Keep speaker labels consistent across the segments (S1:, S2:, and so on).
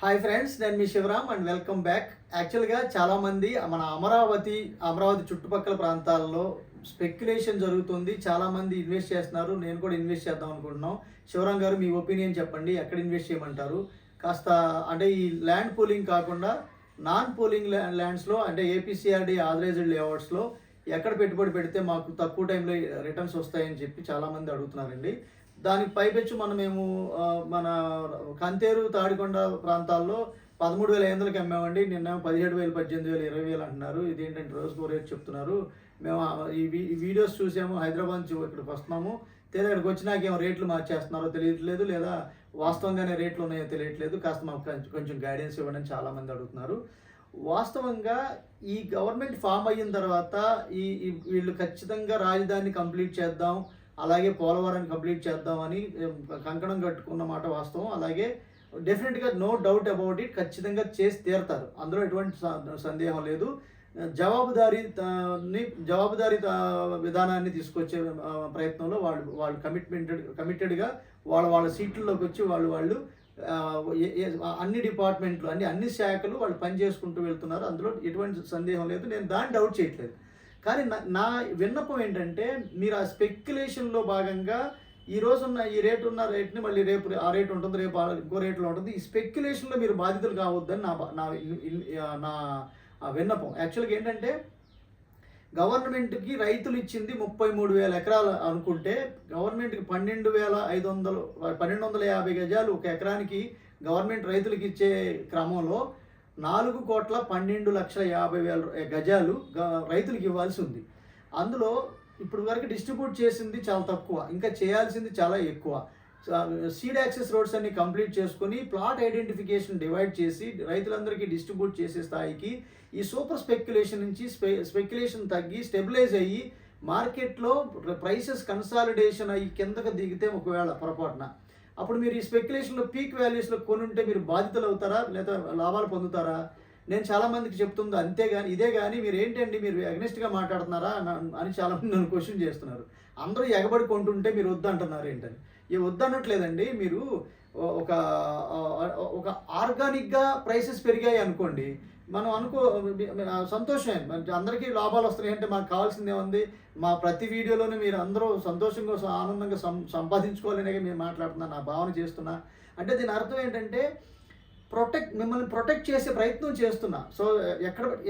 S1: Hi friends, నేను మీ Shivaram and welcome back. యాక్చువల్గా చాలామంది మన అమరావతి చుట్టుపక్కల ప్రాంతాల్లో స్పెక్యులేషన్ జరుగుతుంది. చాలామంది ఇన్వెస్ట్ చేస్తున్నారు. నేను కూడా ఇన్వెస్ట్ చేద్దాం అనుకుంటున్నాం. శివరామ్ గారు, మీ ఒపీనియన్ చెప్పండి. ఎక్కడ ఇన్వెస్ట్ చేయమంటారు? కాస్త అంటే ఈ ల్యాండ్ పూలింగ్ కాకుండా నాన్ పూలింగ్ ల్యాండ్స్లో, అంటే ఏపీసీఆర్డీ ఆథరైజ్డ్ లేఅవుట్స్లో ఎక్కడ పెట్టుబడి పెడితే మాకు తక్కువ టైంలో రిటర్న్స్ వస్తాయని చెప్పి చాలామంది అడుగుతున్నారండి. దానికి పైపెచ్చు మేము మన కంతేరు, తాడికొండ ప్రాంతాల్లో 13,500కి అమ్మామండి. నిన్న 17,000, 18,000, 20,000 అంటున్నారు. ఇదేంటంటే రోజుకో రేట్ చెప్తున్నారు. మేము ఈ వీడియోస్ చూసాము. హైదరాబాద్ నుంచి ఇక్కడికి వస్తున్నాము. ఇక్కడికి వచ్చినాక ఏమో రేట్లు మార్చేస్తున్నారో తెలియట్లేదు, లేదా వాస్తవంగానే రేట్లు ఉన్నాయో తెలియట్లేదు. కాస్త మాకు కొంచెం గైడెన్స్ ఇవ్వండి అని చాలామంది అడుగుతున్నారు. వాస్తవంగా ఈ గవర్నమెంట్ ఫామ్ అయిన తర్వాత వీళ్ళు ఖచ్చితంగా రాజధానిని కంప్లీట్ చేద్దాం, అలాగే పోలవరాన్ని కంప్లీట్ చేద్దామని కంకణం కట్టుకున్న మాట వాస్తవం. అలాగే డెఫినెట్గా నో డౌట్ అబౌట్ ఇట్, ఖచ్చితంగా చేసి తీరుతారు. అందులో ఎటువంటి సందేహం లేదు. జవాబుదారీ విధానాన్ని తీసుకొచ్చే ప్రయత్నంలో వాళ్ళు కమిటెడ్గా వాళ్ళ సీట్లలోకి వచ్చి వాళ్ళు అన్ని డిపార్ట్మెంట్లు, అన్ని శాఖలు వాళ్ళు పనిచేసుకుంటూ వెళ్తున్నారు. అందులో ఎటువంటి సందేహం లేదు. నేను దాన్ని డౌట్ చేయట్లేదు. కానీ నా విన్నపం ఏంటంటే, మీరు ఆ స్పెక్యులేషన్లో భాగంగా ఈ రేట్ని మళ్ళీ రేపు ఆ రేట్ ఉంటుంది, రేపు ఇంకో రేట్లో ఉంటుంది. ఈ స్పెక్యులేషన్లో మీరు బాధితులు కావద్దని నా విన్నపం. యాక్చువల్గా ఏంటంటే, గవర్నమెంట్కి రైతులు ఇచ్చింది 33,000 ఎకరాలు అనుకుంటే, గవర్నమెంట్కి 12,150 గజాలు ఒక ఎకరానికి గవర్నమెంట్ రైతులకి ఇచ్చే క్రమంలో 4,12,50,000 గజాలు రైతులకు ఇవ్వాల్సి ఉంది. అందులో ఇప్పుడు వరకు డిస్ట్రిబ్యూట్ చేసింది చాలా తక్కువ, ఇంకా చేయాల్సింది చాలా ఎక్కువ. సీడ్ యాక్సెస్ రోడ్స్ అన్ని కంప్లీట్ చేసుకొని ప్లాట్ ఐడెంటిఫికేషన్ డివైడ్ చేసి రైతులందరికీ డిస్ట్రిబ్యూట్ చేసే స్థాయికి ఈ సూపర్ స్పెక్యులేషన్ నుంచి స్పెక్యులేషన్ తగ్గి స్టెబిలైజ్ అయ్యి మార్కెట్లో ప్రైసెస్ కన్సాలిడేషన్ అయ్యి కిందకు దిగితే ఒకవేళ పొరపాటున, అప్పుడు మీరు ఈ స్పెక్యులేషన్లో పీక్ వాల్యూస్లో కొనుంటే మీరు బాధితులు అవుతారా లేదా లాభాలు పొందుతారా? నేను చాలామందికి చెప్తుంది అంతేగాని ఇదే కానీ మీరు ఏంటండి మీరు అగ్నెస్ట్గా మాట్లాడుతున్నారా అని చాలామంది నన్ను క్వశ్చన్ చేస్తున్నారు. అందరూ ఎగబడి కొంటుంటే మీరు వద్దంటున్నారు ఏంటని. వద్దనట్లేదండి. మీరు ఒక ఆర్గానిక్గా ప్రైసెస్ పెరిగాయి అనుకోండి, మనం సంతోషమే, అందరికీ లాభాలు వస్తున్నాయి అంటే మాకు కావాల్సిందే ఉంది. మా ప్రతి వీడియోలోనూ మీరు అందరూ సంతోషంగా ఆనందంగా సంపాదించుకోవాలనే మేము మాట్లాడుతున్నా, నా భావన చేస్తున్నా. అంటే దీని అర్థం ఏంటంటే, మిమ్మల్ని ప్రొటెక్ట్ చేసే ప్రయత్నం చేస్తున్నా. సో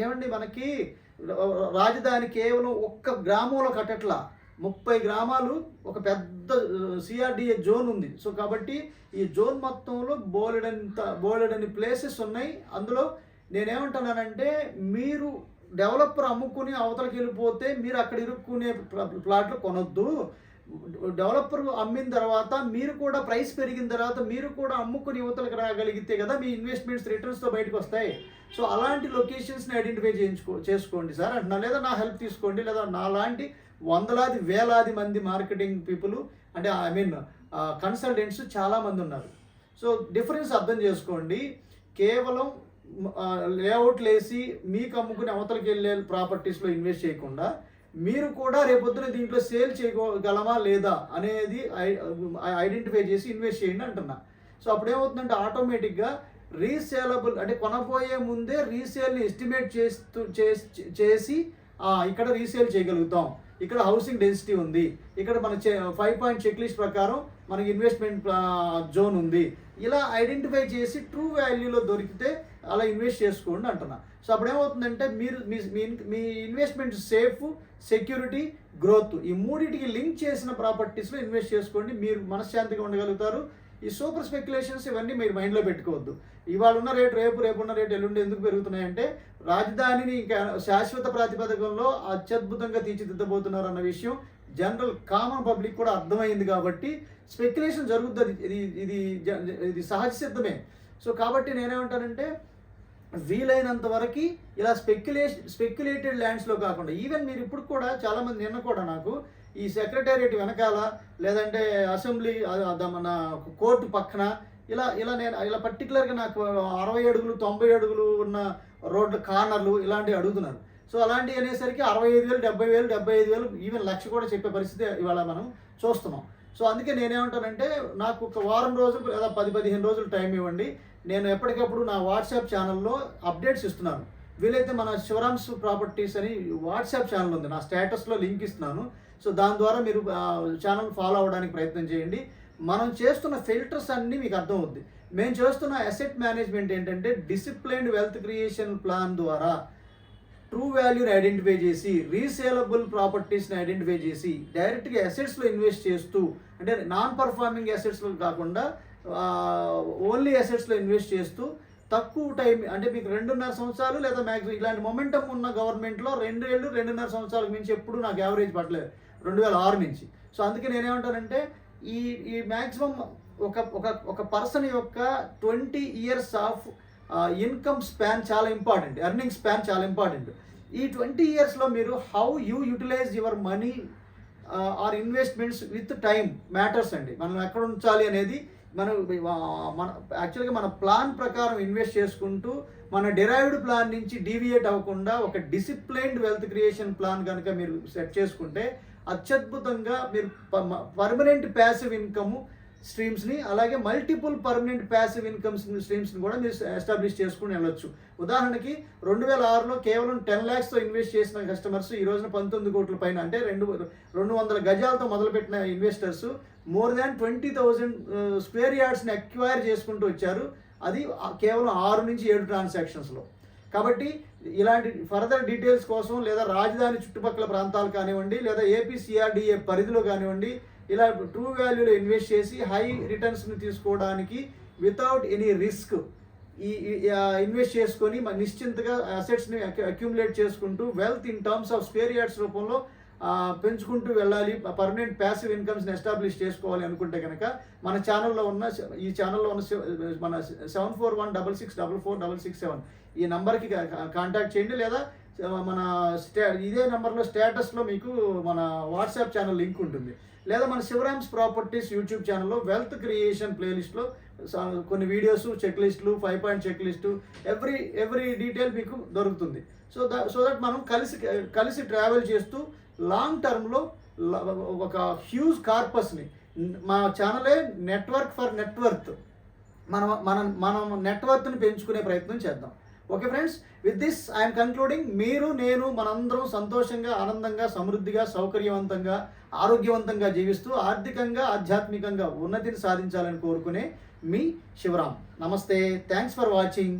S1: ఏమండి, మనకి రాజధాని కేవలం ఒక్క గ్రామంలో కట్టట్లా, 30 గ్రామాలు, ఒక పెద్ద సిఆర్డిఏ జోన్ ఉంది. సో కాబట్టి ఈ జోన్ మొత్తంలో బోలెడని ప్లేసెస్ ఉన్నాయి. అందులో నేనేమంటున్నానంటే, మీరు డెవలపర్ అమ్ముకుని అవతలకి వెళ్ళిపోతే మీరు అక్కడ ఇరుక్కునే ప్లాట్లు కొనొద్దు. డెవలపర్ అమ్మిన తర్వాత మీరు కూడా ప్రైస్ పెరిగిన తర్వాత మీరు కూడా అమ్ముకుని యువతలకు రాగలిగితే కదా మీ ఇన్వెస్ట్మెంట్స్ రిటర్న్స్తో బయటకు వస్తాయి. సో అలాంటి లొకేషన్స్ని ఐడెంటిఫై చేసుకోండి సార్ అంటున్నా. లేదా నా హెల్ప్ తీసుకోండి, లేదా నా లాంటి వందలాది వేలాది మంది మార్కెటింగ్ పీపుల్, అంటే కన్సల్టెంట్స్ చాలామంది ఉన్నారు. సో డిఫరెన్స్ అర్థం చేసుకోండి. కేవలం లేఅవుట్లు వేసి మీకు అమ్ముకుని అవతలకి వెళ్ళే ప్రాపర్టీస్లో ఇన్వెస్ట్ చేయకుండా మీరు కూడా రేపొద్దున దీంట్లో సేల్ చేయగలమా లేదా అనేది ఐడెంటిఫై చేసి ఇన్వెస్ట్ చేయండి అంటున్నా. సో అప్పుడేమవుతుందంటే ఆటోమేటిక్గా రీసేలబుల్, అంటే కొనపోయే ముందే రీసేల్ని ఎస్టిమేట్ చేసి ఇక్కడ రీసేల్ చేయగలుగుతాం, ఇక్కడ హౌసింగ్ డెన్సిటీ ఉంది, ఇక్కడ మన 5 పాయింట్ చెక్ లిస్ట్ ప్రకారం మనకి ఇన్వెస్ట్మెంట్ జోన్ ఉంది, ఇలా ఐడెంటిఫై చేసి ట్రూ వాల్యూలో దొరికితే అలా ఇన్వెస్ట్ చేసుకోండి అంటున్నా. సో అప్పుడేమవుతుందంటే, మీరు మీ ఇన్వెస్ట్మెంట్ సేఫ్, సెక్యూరిటీ, గ్రోత్, ఈ మూడింటికి లింక్ చేసిన ప్రాపర్టీస్లో ఇన్వెస్ట్ చేసుకోండి. మీరు మనశ్శాంతిగా ఉండగలుగుతారు. ఈ సూపర్ స్పెక్యులేషన్స్ ఇవన్నీ మీరు మైండ్లో పెట్టుకోవద్దు. ఇవాళ ఉన్న రేటు రేపున్న రేటు ఎల్లుండి ఎందుకు పెరుగుతున్నాయంటే, రాజధానిని ఇంకా శాశ్వత ప్రాతిపదికల్లో అత్యద్భుతంగా తీర్చిదిద్దబోతున్నారు అన్న విషయం జనరల్ కామన్ పబ్లిక్ కూడా అర్థమైంది. కాబట్టి స్పెక్యులేషన్ జరుగుతుంది, ఇది సహజ సిద్ధమే. సో కాబట్టి నేనేమంటానంటే, వీలైనంత వరకు ఇలా స్పెక్యులేటెడ్ ల్యాండ్స్లో కాకుండా, ఈవెన్ మీరు ఇప్పుడు కూడా చాలామంది, నిన్న కూడా నాకు ఈ సెక్రటేరియట్ వెనకాల, లేదంటే అసెంబ్లీ మన కోర్టు పక్కన ఇలా పర్టికులర్గా నాకు 60 అడుగులు 90 అడుగులు ఉన్న రోడ్ల కార్నర్లు ఇలాంటివి అడుగుతున్నారు. సో అలాంటివి అనేసరికి 65,000, 70,000, 75,000, ఈవెన్ 1,00,000 కూడా చెప్పే పరిస్థితి ఇవాళ మనం చూస్తున్నాం. సో అందుకే నేనేమంటానంటే, నాకు ఒక వారం రోజులు లేదా 10-15 రోజులు టైం ఇవ్వండి. నేను ఎప్పటికప్పుడు నా వాట్సాప్ ఛానల్లో అప్డేట్స్ ఇస్తున్నాను. వీలైతే మన శివరామ్స్ ప్రాపర్టీస్ అని వాట్సాప్ ఛానల్ ఉంది, నా స్టేటస్లో లింక్ ఇస్తున్నాను. సో దాని ద్వారా మీరు ఛానల్ ఫాలో అవ్వడానికి ప్రయత్నం చేయండి. మనం చేస్తున్న ఫిల్టర్స్ అన్నీ మీకు అర్థమవుద్ది. మేము చేస్తున్న అసెట్ మేనేజ్మెంట్ ఏంటంటే డిసిప్లైన్డ్ వెల్త్ క్రియేషన్ ప్లాన్ ద్వారా ట్రూ వాల్యూని ఐడెంటిఫై చేసి, రీసేలబుల్ ప్రాపర్టీస్ని ఐడెంటిఫై చేసి, డైరెక్ట్గా అసెట్స్లో ఇన్వెస్ట్ చేస్తూ, అంటే నాన్ పర్ఫార్మింగ్ అసెట్స్లో కాకుండా ఓన్లీ అసెట్స్లో ఇన్వెస్ట్ చేస్తూ తక్కువ టైం, అంటే మీకు 2.5 సంవత్సరాలు లేదా మ్యాక్సిమం ఇలాంటి మొమెంటం ఉన్న గవర్నమెంట్లో 2 ఏళ్ళు 2.5 సంవత్సరాలకు మించి ఎప్పుడు నాకు యావరేజ్ పట్టలేదు 2006 నుంచి. సో అందుకే నేనేమంటానంటే ఈ ఈ మ్యాక్సిమం ఒక ఒక ఒక పర్సన్ యొక్క 20 ఇయర్స్ ఆఫ్ ఇన్కమ్ స్పాన్ చాలా ఇంపార్టెంట్, ఎర్నింగ్ స్పాన్ చాలా ఇంపార్టెంట్. ఈ 20 ఇయర్స్లో మీరు how you utilise your money are investments with time matters అండి. మనం ఎక్కడ ఉంచాలి అనేది మనం మన యాక్చువల్గా మన ప్లాన్ ప్రకారం ఇన్వెస్ట్ చేసుకుంటూ మన డిరైవ్డ్ ప్లాన్ నుంచి డీవియేట్ అవ్వకుండా ఒక డిసిప్లైన్డ్ వెల్త్ క్రియేషన్ ప్లాన్ కనుక మీరు సెట్ చేసుకుంటే అత్యద్భుతంగా మీరు పర్మనెంట్ ప్యాసివ్ ఇన్కమ్ స్ట్రీమ్స్ని, అలాగే మల్టిపుల్ పర్మనెంట్ ప్యాసివ్ ఇన్కమ్ స్ట్రీమ్స్ని కూడా మీరు ఎస్టాబ్లిష్ చేసుకుని వెళ్ళొచ్చు. ఉదాహరణకి 2006లో కేవలం 10 lakhsతో ఇన్వెస్ట్ చేసిన కస్టమర్స్ ఈ రోజున 19 కోట్ల పైన, అంటే 200 గజాలతో మొదలుపెట్టిన ఇన్వెస్టర్స్ మోర్ దాన్ 20,000 స్క్వేర్ యార్డ్స్ని అక్వైర్ చేసుకుంటూ వచ్చారు. అది కేవలం 6 నుంచి 7 ట్రాన్సాక్షన్స్లో. కాబట్టి ఇలాంటి ఫర్దర్ డీటెయిల్స్ కోసం లేదా రాజధాని చుట్టుపక్కల ప్రాంతాలు కానివ్వండి, లేదా ఏపీసీఆర్డీఏ పరిధిలో కానివ్వండి, ఇలా ట్రూ వాల్యూలో ఇన్వెస్ట్ చేసి హై రిటర్న్స్ని తీసుకోవడానికి వితౌట్ ఎనీ రిస్క్ ఈ ఇన్వెస్ట్ చేసుకొని నిశ్చింతగా అసెట్స్ని అక్యుములేట్ చేసుకుంటూ wealth in terms of square yards రూపంలో పెంచుకుంటూ వెళ్ళాలి, పర్మనెంట్ ప్యాసివ్ ఇన్కమ్స్ని ఎస్టాబ్లిష్ చేసుకోవాలి అనుకుంటే కనుక ఈ ఛానల్లో ఉన్న మన 7416644667 ఈ నెంబర్కి కాంటాక్ట్ చేయండి, లేదా మన ఇదే నెంబర్లో స్టేటస్లో మీకు మన వాట్సాప్ ఛానల్ లింక్ ఉంటుంది, లేదా మన శివరామ్స్ ప్రాపర్టీస్ యూట్యూబ్ ఛానల్లో వెల్త్ క్రియేషన్ ప్లేలిస్ట్లో కొన్ని వీడియోస్, చెక్ లిస్టులు, 5 point check list, every detail మీకు దొరుకుతుంది. సో దట్ మనం కలిసి ట్రావెల్ చేస్తూ లాంగ్ టర్మ్లో ఒక హ్యూజ్ కార్పస్ని, మా ఛానలే నెట్వర్క్ ఫర్ నెట్వర్త్, మనం నెట్వర్క్ని పెంచుకునే ప్రయత్నం చేద్దాం. Okay friends, with this I'm concluding. మీరు, నేను, మనందరం సంతోషంగా, ఆనందంగా, సమృద్ధిగా, సౌకర్యవంతంగా, ఆరోగ్యవంతంగా జీవిస్తూ ఆర్థికంగా, ఆధ్యాత్మికంగా ఉన్నతిని సాధించాలని కోరుకునే మీ శివరామ్. నమస్తే, థ్యాంక్స్ ఫర్ వాచింగ్.